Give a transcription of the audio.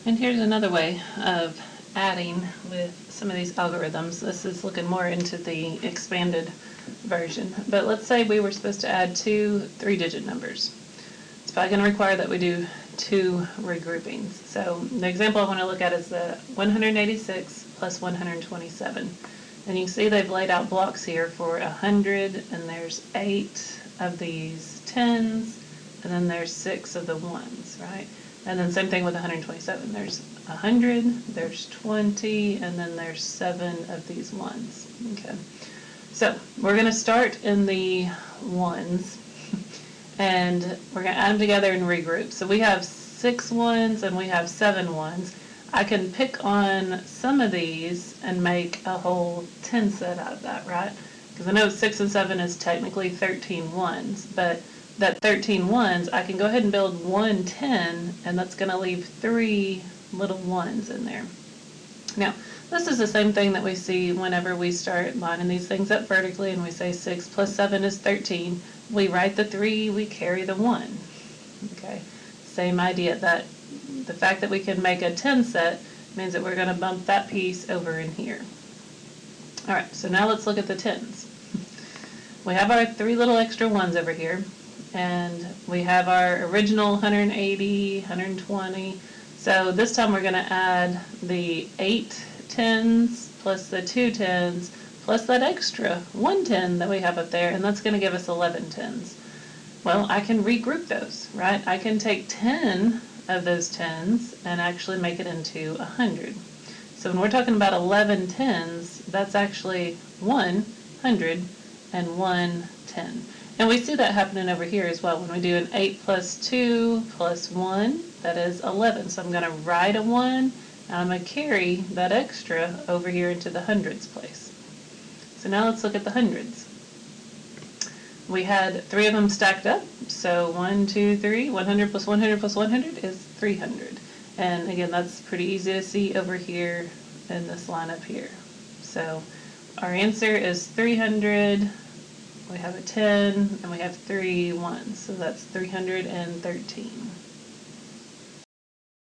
And here's another way of adding with some of these algorithms. This is looking more into the expanded version. But let's say we were supposed to add two 3-digit numbers. It's probably going to require that we do two regroupings. So the example I want to look at is the 186 plus 127. And you can see they've laid out blocks here for 100, and there's 8 of these 10s, and then there's 6 of the 1s, right? And then same thing with 127. There's 100, there's 20, and then there's 7 of these 1s. Okay. So we're going to start in the 1s, and we're going to add them together and regroup. So we have 6 1s and we have 7 1s. I can pick on some of these and make a whole 10 set out of that, right? Because I know 6 and 7 is technically 13 1s, but that 13 1s, I can go ahead and build 1 10, and that's going to leave 3 little 1s in there. Now, this is the same thing that we see whenever we start lining these things up vertically and we say 6 plus 7 is 13. We write the 3, we carry the 1. Okay, same idea, that the fact that we can make a 10 set means that we're going to bump that piece over in here. All right, so now let's look at the 10s. We have our 3 little extra 1s over here, and we have our original 180, 120. So this time we're going to add the 8 10s plus the 2 10s plus that extra 1 10 that we have up there, and that's going to give us 11 10s. Well, I can regroup those, right? I can take 10 of those 10s and actually make it into 100. So when we're talking about 11 10s, that's actually 100 and 1 10. And we see that happening over here as well. When we do an 8 plus 2 plus 1, that is 11. So I'm going to write a 1, and I'm going to carry that extra over here into the hundreds place. So now let's look at the hundreds. We had 3 of them stacked up. So 1, 2, 3, 100 plus 100 plus 100 is 300. And again, that's pretty easy to see over here in this line up here. So our answer is 300. We have a 10, and we have 3 1s, so that's 313.